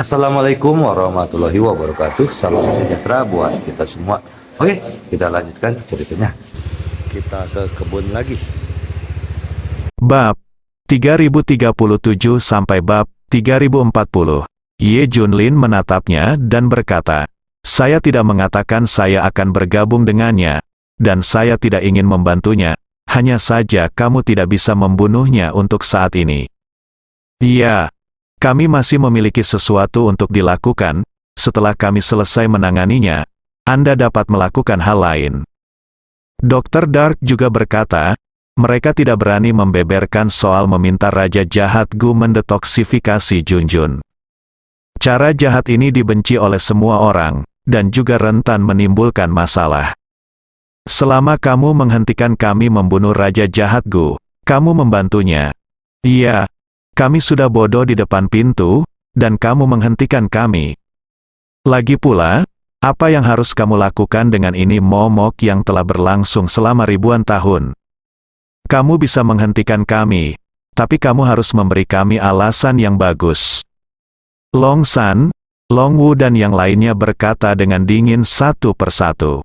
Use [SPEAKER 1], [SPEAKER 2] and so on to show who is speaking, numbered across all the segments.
[SPEAKER 1] Assalamualaikum warahmatullahi wabarakatuh. Salam sejahtera buat kita semua. Oke, kita lanjutkan ceritanya. Kita ke kebun lagi.
[SPEAKER 2] Bab 3037 sampai bab 3040. Ye Junlin menatapnya dan berkata, "Saya tidak mengatakan saya akan bergabung dengannya, dan saya tidak ingin membantunya, hanya saja kamu tidak bisa membunuhnya untuk saat ini." "Iya, kami masih memiliki sesuatu untuk dilakukan. Setelah kami selesai menanganinya, Anda dapat melakukan hal lain." Dr. Dark juga berkata, mereka tidak berani membeberkan soal meminta Raja Jahat Gu mendetoksifikasi Junjun. Cara jahat ini dibenci oleh semua orang, dan juga rentan menimbulkan masalah. Selama kamu menghentikan kami membunuh Raja Jahat Gu, kamu membantunya. Iya, kami sudah bodoh di depan pintu, dan kamu menghentikan kami. Lagi pula, apa yang harus kamu lakukan dengan ini momok yang telah berlangsung selama ribuan tahun? Kamu bisa menghentikan kami, tapi kamu harus memberi kami alasan yang bagus. Long San, Long Wu dan yang lainnya berkata dengan dingin satu persatu.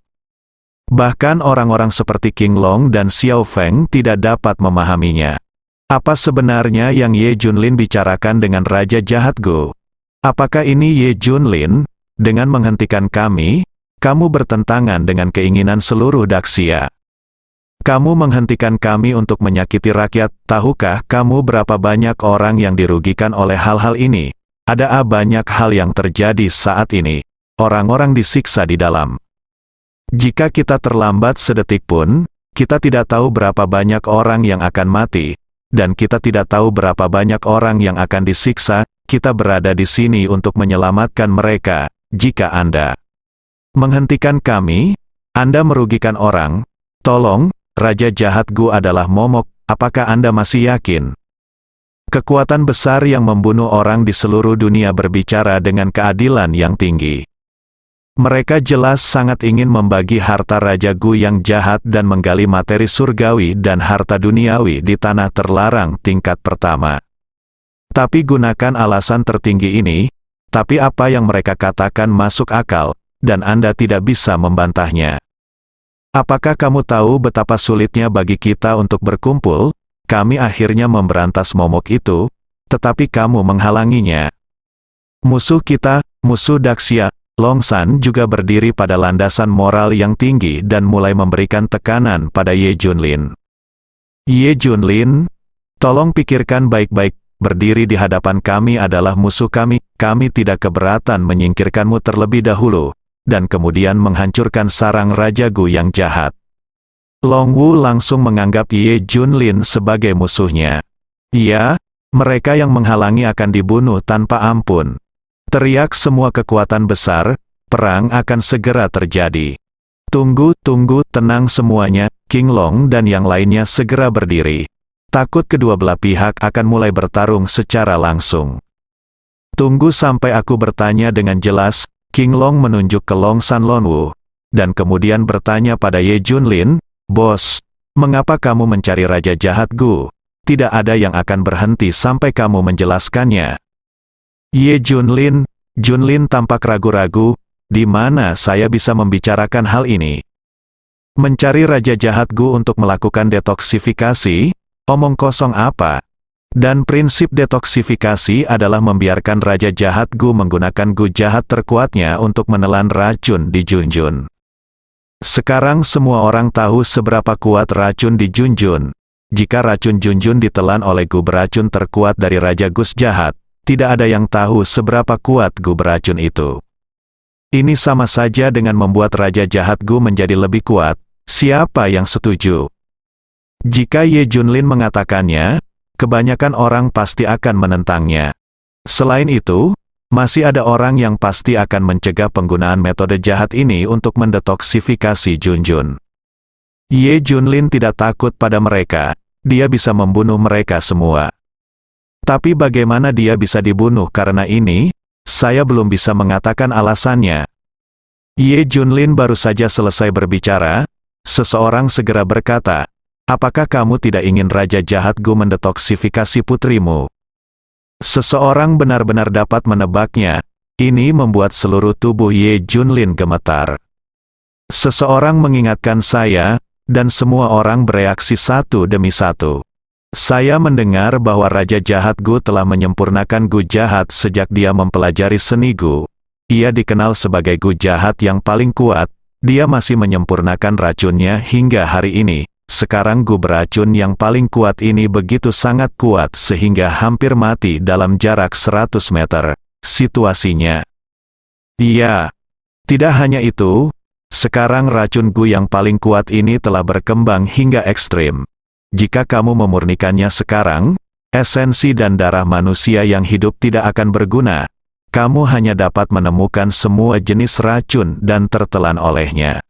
[SPEAKER 2] Bahkan orang-orang seperti King Long dan Xiao Feng tidak dapat memahaminya. Apa sebenarnya yang Ye Junlin bicarakan dengan Raja Jahat Gu? Apakah ini Ye Junlin? Dengan menghentikan kami, kamu bertentangan dengan keinginan seluruh Daxia. Kamu menghentikan kami untuk menyakiti rakyat. Tahukah kamu berapa banyak orang yang dirugikan oleh hal-hal ini? Ada banyak hal yang terjadi saat ini. Orang-orang disiksa di dalam. Jika kita terlambat sedetik pun, kita tidak tahu berapa banyak orang yang akan mati, dan kita tidak tahu berapa banyak orang yang akan disiksa. Kita berada di sini untuk menyelamatkan mereka. Jika Anda menghentikan kami, Anda merugikan orang. Tolong, Raja Jahat Gu adalah momok. Apakah Anda masih yakin? Kekuatan besar yang membunuh orang di seluruh dunia berbicara dengan keadilan yang tinggi. Mereka jelas sangat ingin membagi harta Raja Gu yang jahat dan menggali materi surgawi dan harta duniawi di tanah terlarang tingkat pertama. Tapi gunakan alasan tertinggi ini. Tapi apa yang mereka katakan masuk akal, dan Anda tidak bisa membantahnya. Apakah kamu tahu betapa sulitnya bagi kita untuk berkumpul? Kami akhirnya memberantas momok itu, tetapi kamu menghalanginya. Musuh kita, musuh Daxia, Long San juga berdiri pada landasan moral yang tinggi dan mulai memberikan tekanan pada Ye Junlin. Ye Junlin, tolong pikirkan baik-baik. Berdiri di hadapan kami adalah musuh kami. Kami tidak keberatan menyingkirkanmu terlebih dahulu, dan kemudian menghancurkan sarang Raja Gu yang jahat. Long Wu langsung menganggap Ye Junlin sebagai musuhnya. Iya, mereka yang menghalangi akan dibunuh tanpa ampun. Teriak semua kekuatan besar, perang akan segera terjadi. Tunggu, tenang semuanya. King Long dan yang lainnya segera berdiri. Takut kedua belah pihak akan mulai bertarung secara langsung. Tunggu sampai aku bertanya dengan jelas. King Long menunjuk ke Long San Long Wu, dan kemudian bertanya pada Ye Junlin, "Bos, mengapa kamu mencari Raja Jahat Gu? Tidak ada yang akan berhenti sampai kamu menjelaskannya." Ye Junlin tampak ragu-ragu. Di mana saya bisa membicarakan hal ini? Mencari Raja Jahat Gu untuk melakukan detoksifikasi? Omong kosong apa? Dan prinsip detoksifikasi adalah membiarkan Raja Jahat Gu menggunakan Gu jahat terkuatnya untuk menelan racun di Junjun. Sekarang semua orang tahu seberapa kuat racun di Junjun. Jika racun Junjun ditelan oleh Gu beracun terkuat dari Raja Gus jahat, tidak ada yang tahu seberapa kuat Gu beracun itu. Ini sama saja dengan membuat Raja Jahat Gu menjadi lebih kuat. Siapa yang setuju? Jika Ye Junlin mengatakannya, kebanyakan orang pasti akan menentangnya. Selain itu, masih ada orang yang pasti akan mencegah penggunaan metode jahat ini untuk mendetoksifikasi Junjun. Ye Junlin tidak takut pada mereka. Dia bisa membunuh mereka semua. Tapi bagaimana dia bisa dibunuh karena ini? Saya belum bisa mengatakan alasannya. Ye Junlin baru saja selesai berbicara. Seseorang segera berkata, "Apakah kamu tidak ingin Raja Jahat Gu mendetoksifikasi putrimu?" Seseorang benar-benar dapat menebaknya. Ini membuat seluruh tubuh Ye Junlin gemetar. Seseorang mengingatkan saya, dan semua orang bereaksi satu demi satu. Saya mendengar bahwa Raja Jahat Gu telah menyempurnakan Gu Jahat sejak dia mempelajari seni Gu. Ia dikenal sebagai Gu Jahat yang paling kuat. Dia masih menyempurnakan racunnya hingga hari ini. Sekarang Gu beracun yang paling kuat ini begitu sangat kuat sehingga hampir mati dalam jarak 100 meter. Situasinya. Iya. Tidak hanya itu, sekarang racun Gu yang paling kuat ini telah berkembang hingga ekstrim. Jika kamu memurnikannya sekarang, esensi dan darah manusia yang hidup tidak akan berguna. Kamu hanya dapat menemukan semua jenis racun dan tertelan olehnya.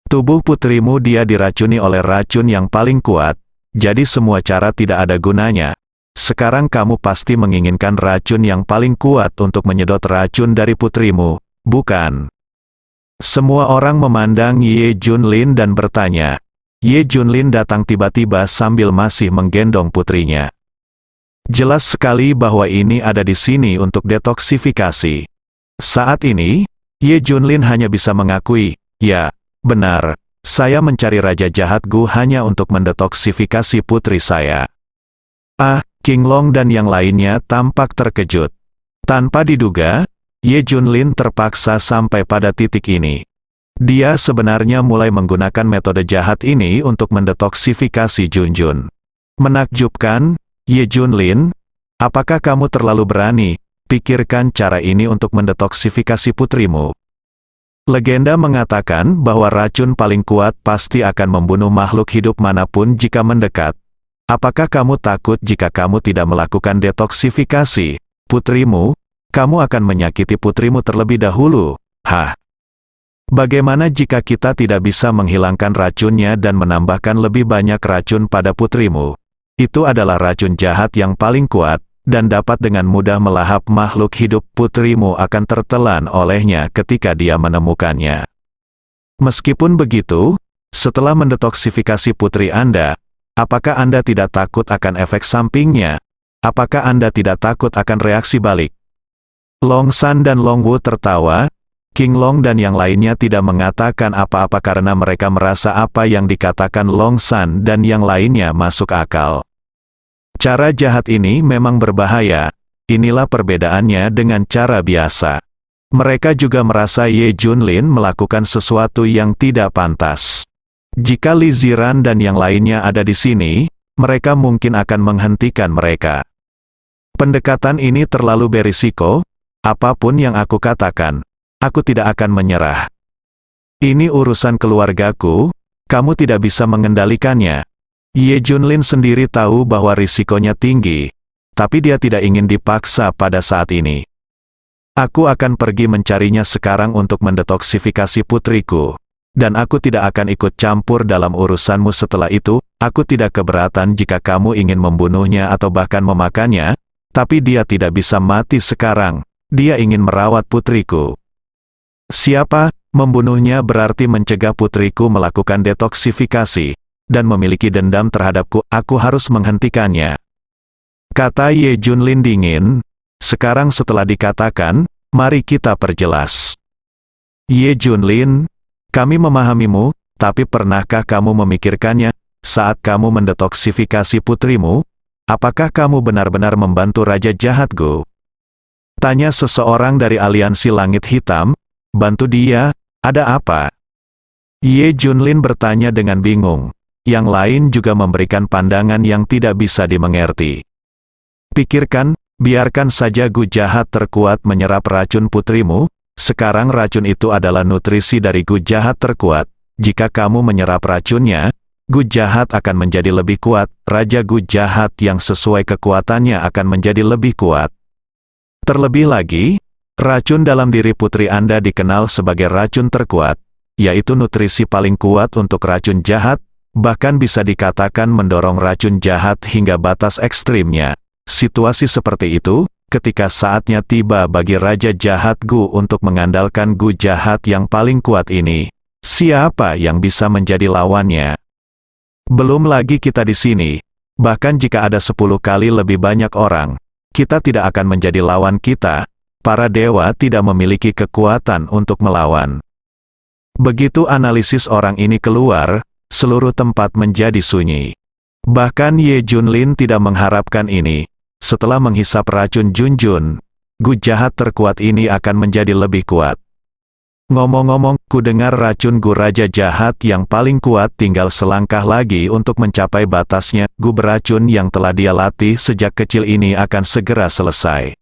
[SPEAKER 2] Tubuh putrimu dia diracuni oleh racun yang paling kuat, jadi semua cara tidak ada gunanya. Sekarang kamu pasti menginginkan racun yang paling kuat untuk menyedot racun dari putrimu, bukan? Semua orang memandang Ye Junlin dan bertanya. Ye Junlin datang tiba-tiba sambil masih menggendong putrinya. Jelas sekali bahwa ini ada di sini untuk detoksifikasi. Saat ini, Ye Junlin hanya bisa mengakui, ya, benar, saya mencari Raja Jahat Gu hanya untuk mendetoksifikasi putri saya. King Long dan yang lainnya tampak terkejut. Tanpa diduga, Ye Junlin terpaksa sampai pada titik ini. Dia sebenarnya mulai menggunakan metode jahat ini untuk mendetoksifikasi Junjun. Menakjubkan, Ye Junlin, apakah kamu terlalu berani? Pikirkan cara ini untuk mendetoksifikasi putrimu. Legenda mengatakan bahwa racun paling kuat pasti akan membunuh makhluk hidup manapun jika mendekat. Apakah kamu takut jika kamu tidak melakukan detoksifikasi putrimu? Kamu akan menyakiti putrimu terlebih dahulu. Bagaimana jika kita tidak bisa menghilangkan racunnya dan menambahkan lebih banyak racun pada putrimu? Itu adalah racun jahat yang paling kuat, dan dapat dengan mudah melahap makhluk hidup. Putrimu akan tertelan olehnya ketika dia menemukannya. Meskipun begitu, setelah mendetoksifikasi putri Anda, apakah Anda tidak takut akan efek sampingnya? Apakah Anda tidak takut akan reaksi balik? Long San dan Long Wu tertawa. King Long dan yang lainnya tidak mengatakan apa-apa karena mereka merasa apa yang dikatakan Long San dan yang lainnya masuk akal. Cara jahat ini memang berbahaya. Inilah perbedaannya dengan cara biasa. Mereka juga merasa Ye Junlin melakukan sesuatu yang tidak pantas. Jika Li Ziran dan yang lainnya ada di sini, mereka mungkin akan menghentikan mereka. Pendekatan ini terlalu berisiko. Apapun yang aku katakan, aku tidak akan menyerah. Ini urusan keluargaku, kamu tidak bisa mengendalikannya. Ye Junlin sendiri tahu bahwa risikonya tinggi, tapi dia tidak ingin dipaksa pada saat ini. Aku akan pergi mencarinya sekarang untuk mendetoksifikasi putriku, dan aku tidak akan ikut campur dalam urusanmu setelah itu. Aku tidak keberatan jika kamu ingin membunuhnya atau bahkan memakannya, tapi dia tidak bisa mati sekarang. Dia ingin merawat putriku. Siapa? Membunuhnya berarti mencegah putriku melakukan detoksifikasi, dan memiliki dendam terhadapku. Aku harus menghentikannya. Kata Ye Junlin dingin. Sekarang setelah dikatakan, mari kita perjelas. Ye Junlin, kami memahamimu, tapi pernahkah kamu memikirkannya, saat kamu mendetoksifikasi putrimu? Apakah kamu benar-benar membantu Raja Jahat Gu? Tanya seseorang dari aliansi Langit Hitam. Bantu dia, ada apa? Ye Junlin bertanya dengan bingung. Yang lain juga memberikan pandangan yang tidak bisa dimengerti. Pikirkan, biarkan saja Gu jahat terkuat menyerap racun putrimu. Sekarang racun itu adalah nutrisi dari Gu jahat terkuat. Jika kamu menyerap racunnya, Gu jahat akan menjadi lebih kuat. Raja Gu jahat yang sesuai kekuatannya akan menjadi lebih kuat. Terlebih lagi, racun dalam diri putri Anda dikenal sebagai racun terkuat, yaitu nutrisi paling kuat untuk racun jahat, bahkan bisa dikatakan mendorong racun jahat hingga batas ekstrimnya. Situasi seperti itu, ketika saatnya tiba bagi Raja Jahat Gu untuk mengandalkan Gu jahat yang paling kuat ini, siapa yang bisa menjadi lawannya? Belum lagi kita di sini, bahkan jika ada 10 kali lebih banyak orang, kita tidak akan menjadi lawan kita. Para dewa tidak memiliki kekuatan untuk melawan. Begitu analisis orang ini keluar, seluruh tempat menjadi sunyi. Bahkan Ye Junlin tidak mengharapkan ini. Setelah menghisap racun Junjun, Gu jahat terkuat ini akan menjadi lebih kuat. Ngomong-ngomong, ku dengar racun Gu Raja jahat yang paling kuat tinggal selangkah lagi untuk mencapai batasnya. Gu beracun yang telah dia latih sejak kecil ini akan segera selesai.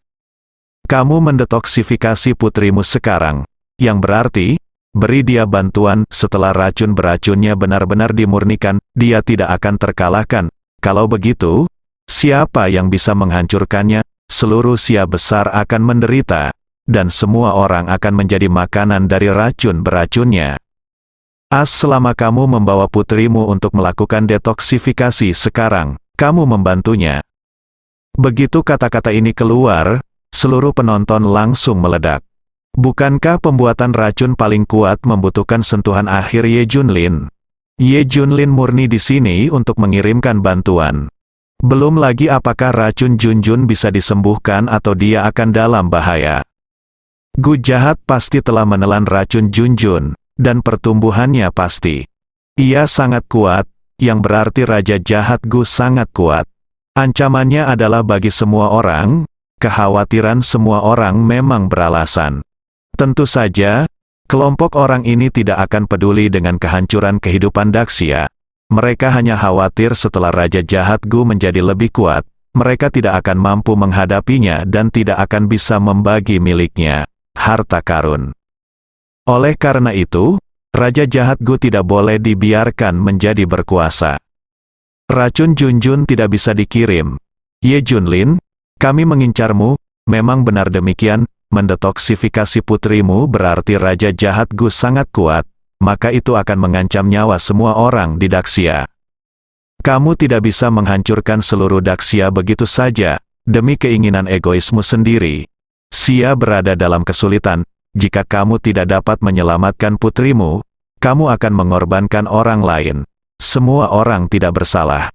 [SPEAKER 2] Kamu mendetoksifikasi putrimu sekarang, yang berarti, beri dia bantuan. Setelah racun beracunnya benar-benar dimurnikan, dia tidak akan terkalahkan. Kalau begitu, siapa yang bisa menghancurkannya? Seluruh Sia besar akan menderita, dan semua orang akan menjadi makanan dari racun beracunnya. Selama kamu membawa putrimu untuk melakukan detoksifikasi sekarang, kamu membantunya. Begitu kata-kata ini keluar, seluruh penonton langsung meledak. Bukankah pembuatan racun paling kuat membutuhkan sentuhan akhir Ye Junlin? Ye Junlin murni di sini untuk mengirimkan bantuan. Belum lagi apakah racun Junjun bisa disembuhkan atau dia akan dalam bahaya. Gu jahat pasti telah menelan racun Junjun, dan pertumbuhannya pasti. Ia sangat kuat, yang berarti Raja Jahat Gu sangat kuat. Ancamannya adalah bagi semua orang, kekhawatiran semua orang memang beralasan. Tentu saja, kelompok orang ini tidak akan peduli dengan kehancuran kehidupan Daxia. Mereka hanya khawatir setelah Raja Jahat Gu menjadi lebih kuat, mereka tidak akan mampu menghadapinya dan tidak akan bisa membagi miliknya, harta karun. Oleh karena itu, Raja Jahat Gu tidak boleh dibiarkan menjadi berkuasa. Racun Junjun tidak bisa dikirim. Ye Junlin, kami mengincarmu. Memang benar demikian, mendetoksifikasi putrimu berarti Raja Jahat Gu sangat kuat. Maka itu akan mengancam nyawa semua orang di Daxia. Kamu tidak bisa menghancurkan seluruh Daxia begitu saja, demi keinginan egoismu sendiri. Sia berada dalam kesulitan, jika kamu tidak dapat menyelamatkan putrimu, kamu akan mengorbankan orang lain. Semua orang tidak bersalah.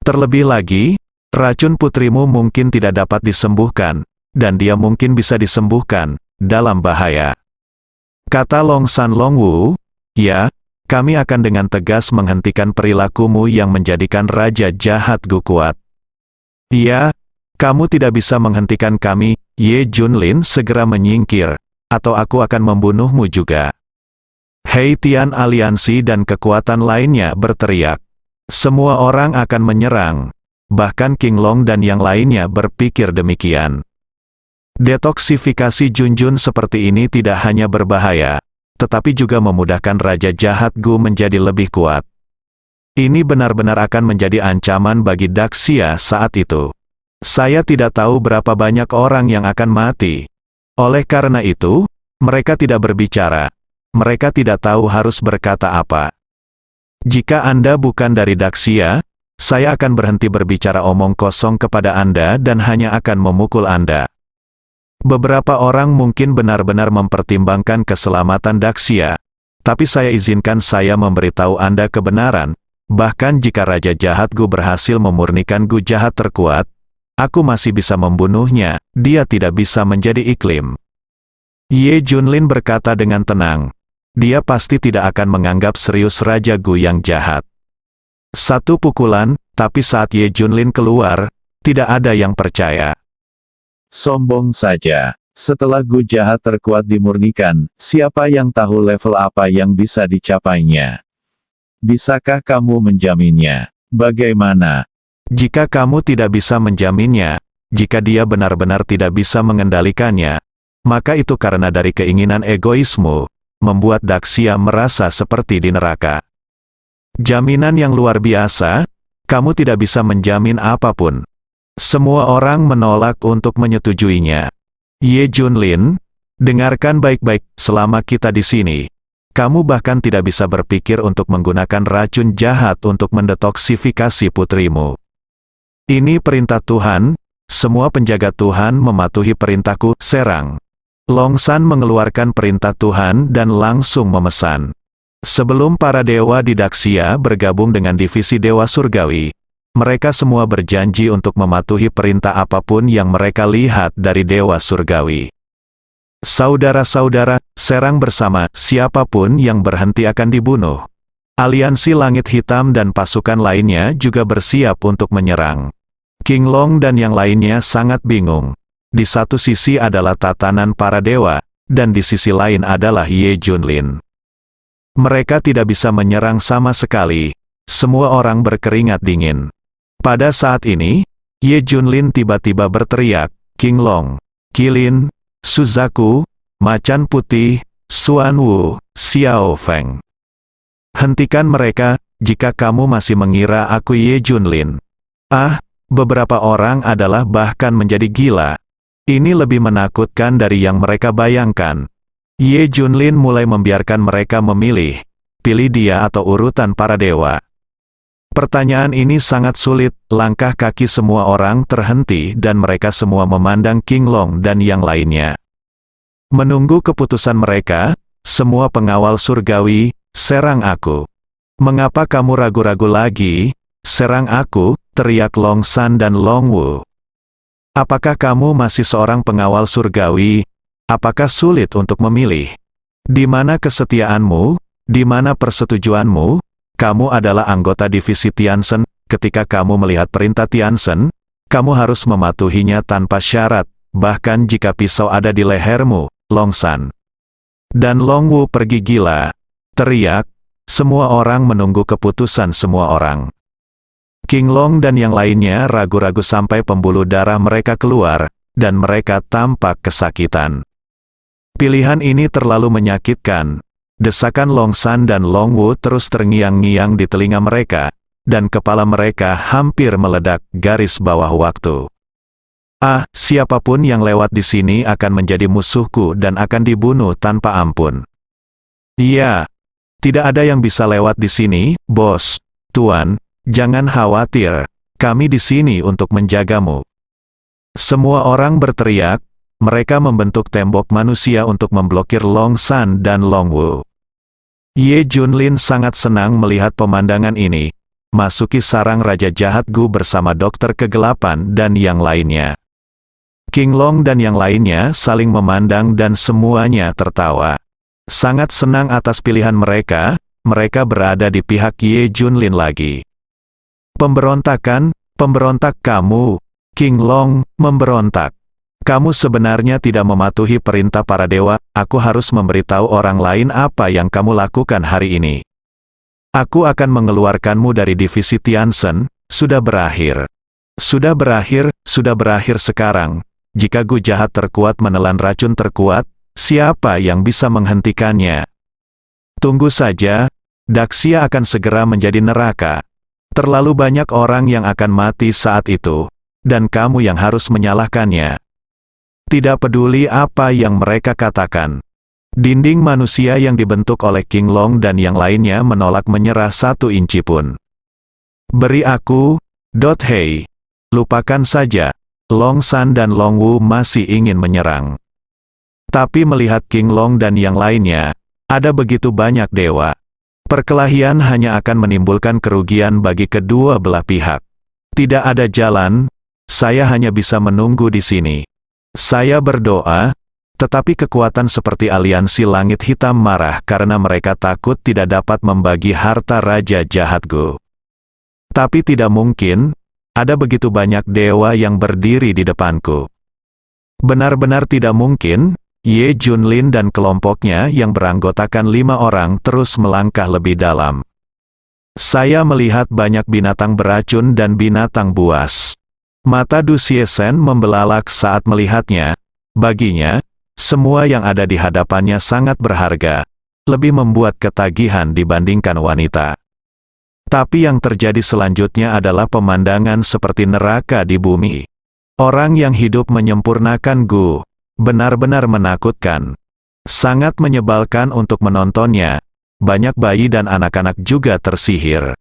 [SPEAKER 2] Terlebih lagi, racun putrimu mungkin tidak dapat disembuhkan, dan dia mungkin bisa disembuhkan, dalam bahaya. Kata Long San Long Wu, ya, kami akan dengan tegas menghentikan perilakumu yang menjadikan Raja Jahat Gu kuat. Iya, kamu tidak bisa menghentikan kami. Ye Junlin segera menyingkir, atau aku akan membunuhmu juga. Hei Tian aliansi dan kekuatan lainnya berteriak. Semua orang akan menyerang. Bahkan King Long dan yang lainnya berpikir demikian. Detoksifikasi Junjun seperti ini tidak hanya berbahaya, tetapi juga memudahkan Raja Jahat Gu menjadi lebih kuat. Ini benar-benar akan menjadi ancaman bagi Daxia saat itu. Saya tidak tahu berapa banyak orang yang akan mati. Oleh karena itu, mereka tidak berbicara. Mereka tidak tahu harus berkata apa. Jika Anda bukan dari Daxia, saya akan berhenti berbicara omong kosong kepada Anda dan hanya akan memukul Anda. Beberapa orang mungkin benar-benar mempertimbangkan keselamatan Daxia, tapi saya izinkan saya memberitahu Anda kebenaran, bahkan jika Raja Jahat Gu berhasil memurnikan Gu jahat terkuat, aku masih bisa membunuhnya, dia tidak bisa menjadi iklim. Ye Junlin berkata dengan tenang, dia pasti tidak akan menganggap serius Raja Gu yang jahat. Satu pukulan, tapi saat Ye Junlin keluar, tidak ada yang percaya.
[SPEAKER 3] Sombong saja. Setelah Gu jahat terkuat dimurnikan, siapa yang tahu level apa yang bisa dicapainya? Bisakah kamu menjaminnya? Bagaimana?
[SPEAKER 2] Jika kamu tidak bisa menjaminnya, jika dia benar-benar tidak bisa mengendalikannya, maka itu karena dari keinginan egoismu, membuat Daxia merasa seperti di neraka. Jaminan yang luar biasa, kamu tidak bisa menjamin apapun. Semua orang menolak untuk menyetujuinya. Ye Junlin, dengarkan baik-baik, selama kita di sini, kamu bahkan tidak bisa berpikir untuk menggunakan racun jahat untuk mendetoksifikasi putrimu. Ini perintah Tuhan, semua penjaga Tuhan mematuhi perintahku, serang. Long San mengeluarkan perintah Tuhan dan langsung memesan. Sebelum para dewa di Daxia bergabung dengan divisi Dewa Surgawi, Mereka semua berjanji untuk mematuhi perintah apapun yang mereka lihat dari Dewa Surgawi. Saudara-saudara, serang bersama, siapapun yang berhenti akan dibunuh. Aliansi Langit Hitam dan pasukan lainnya juga bersiap untuk menyerang. King Long dan yang lainnya sangat bingung. Di satu sisi adalah tatanan para dewa, dan di sisi lain adalah Ye Junlin. Mereka tidak bisa menyerang sama sekali. Semua orang berkeringat dingin. Pada saat ini, Ye Junlin tiba-tiba berteriak, "King Long, Qilin, Suzaku, Macan Putih, Xuan Wu, Xiao Feng. Hentikan mereka, jika kamu masih mengira aku Ye Junlin." Beberapa orang adalah bahkan menjadi gila. Ini lebih menakutkan dari yang mereka bayangkan. Ye Junlin mulai membiarkan mereka memilih. Pilih dia atau urutan para dewa. Pertanyaan ini sangat sulit, langkah kaki semua orang terhenti dan mereka semua memandang King Long dan yang lainnya. Menunggu keputusan mereka, semua pengawal surgawi, serang aku. Mengapa kamu ragu-ragu lagi? Serang aku, teriak Long San dan Long Wu. Apakah kamu masih seorang pengawal surgawi? Apakah sulit untuk memilih? Di mana kesetiaanmu? Di mana persetujuanmu? Kamu adalah anggota divisi Tiansen, ketika kamu melihat perintah Tiansen, kamu harus mematuhinya tanpa syarat, bahkan jika pisau ada di lehermu, Long San. Dan Long Wu pergi gila. Teriak, semua orang menunggu keputusan semua orang. King Long dan yang lainnya ragu-ragu sampai pembuluh darah mereka keluar, dan mereka tampak kesakitan. Pilihan ini terlalu menyakitkan. Desakan Long San dan Long Wu terus terngiang-ngiang di telinga mereka, dan kepala mereka hampir meledak garis bawah waktu. Siapapun yang lewat di sini akan menjadi musuhku dan akan dibunuh tanpa ampun. Iya, tidak ada yang bisa lewat di sini, bos. Tuan, jangan khawatir, kami di sini untuk menjagamu. Semua orang berteriak. Mereka membentuk tembok manusia untuk memblokir Long San dan Long Wu. Ye Junlin sangat senang melihat pemandangan ini. Masuki sarang Raja Jahat Gu bersama Dokter Kegelapan dan yang lainnya. King Long dan yang lainnya saling memandang dan semuanya tertawa. Sangat senang atas pilihan mereka, mereka berada di pihak Ye Junlin lagi. Pemberontak kamu, King Long, memberontak. Kamu sebenarnya tidak mematuhi perintah para dewa, aku harus memberitahu orang lain apa yang kamu lakukan hari ini. Aku akan mengeluarkanmu dari divisi Tiansen, sudah berakhir. Sudah berakhir sekarang. Jika Gu jahat terkuat menelan racun terkuat, siapa yang bisa menghentikannya? Tunggu saja, Daxia akan segera menjadi neraka. Terlalu banyak orang yang akan mati saat itu, dan kamu yang harus menyalahkannya. Tidak peduli apa yang mereka katakan. Dinding manusia yang dibentuk oleh King Long dan yang lainnya menolak menyerah 1 inci pun. Beri aku, Hei. Lupakan saja. Long San dan Long Wu masih ingin menyerang. Tapi melihat King Long dan yang lainnya, ada begitu banyak dewa. Perkelahian hanya akan menimbulkan kerugian bagi kedua belah pihak. Tidak ada jalan, saya hanya bisa menunggu di sini. Saya berdoa, tetapi kekuatan seperti aliansi Langit Hitam marah karena mereka takut tidak dapat membagi harta Raja Jahat Gu. Tapi tidak mungkin, ada begitu banyak dewa yang berdiri di depanku. Benar-benar tidak mungkin. Ye Junlin dan kelompoknya yang beranggotakan 5 orang terus melangkah lebih dalam. Saya melihat banyak binatang beracun dan binatang buas. Mata Du Xiesen membelalak saat melihatnya. Baginya, semua yang ada di hadapannya sangat berharga, lebih membuat ketagihan dibandingkan wanita. Tapi yang terjadi selanjutnya adalah pemandangan seperti neraka di bumi. Orang yang hidup menyempurnakan Gu, benar-benar menakutkan. Sangat menyebalkan untuk menontonnya. Banyak bayi dan anak-anak juga tersihir.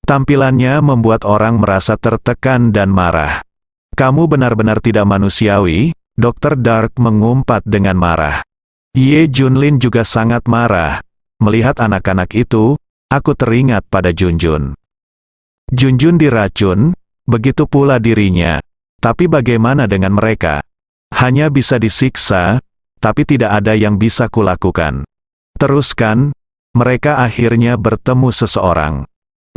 [SPEAKER 2] Tampilannya membuat orang merasa tertekan dan marah. Kamu benar-benar tidak manusiawi, Dr. Dark mengumpat dengan marah. Ye Junlin juga sangat marah. Melihat anak-anak itu, aku teringat pada Junjun. Junjun diracun, Begitu pula dirinya. Tapi bagaimana dengan mereka? Hanya bisa disiksa, tapi tidak ada yang bisa kulakukan. Teruskan, mereka akhirnya bertemu seseorang.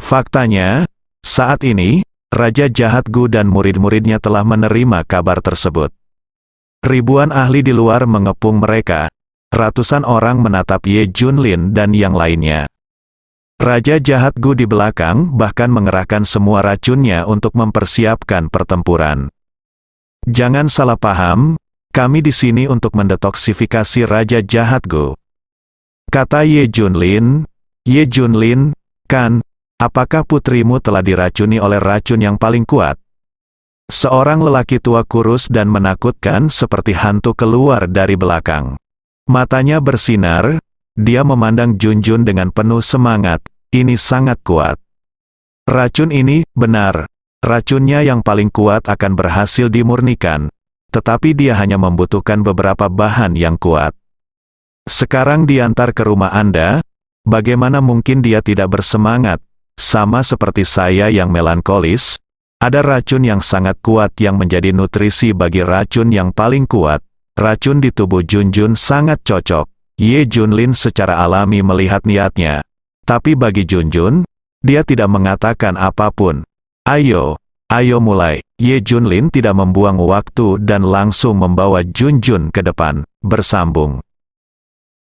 [SPEAKER 2] Faktanya, saat ini, Raja Jahat Gu dan murid-muridnya telah menerima kabar tersebut. Ribuan ahli di luar mengepung mereka. Ratusan orang menatap Ye Junlin dan yang lainnya. Raja Jahat Gu di belakang bahkan mengerahkan semua racunnya untuk mempersiapkan pertempuran. Jangan salah paham, kami di sini untuk mendetoksifikasi Raja Jahat Gu. Kata Ye Junlin, kan, apakah putrimu telah diracuni oleh racun yang paling kuat? Seorang lelaki tua kurus dan menakutkan seperti hantu keluar dari belakang. Matanya bersinar, dia memandang Junjun dengan penuh semangat, ini sangat kuat. Racun ini, benar, racunnya yang paling kuat akan berhasil dimurnikan, tetapi dia hanya membutuhkan beberapa bahan yang kuat. Sekarang diantar ke rumah Anda, bagaimana mungkin dia tidak bersemangat, sama seperti saya yang melankolis? Ada racun yang sangat kuat yang menjadi nutrisi bagi racun yang paling kuat. Racun di tubuh Junjun sangat cocok. Ye Junlin secara alami melihat niatnya. Tapi bagi Junjun, dia tidak mengatakan apapun. Ayo mulai. Ye Junlin tidak membuang waktu dan langsung membawa Junjun ke depan, bersambung.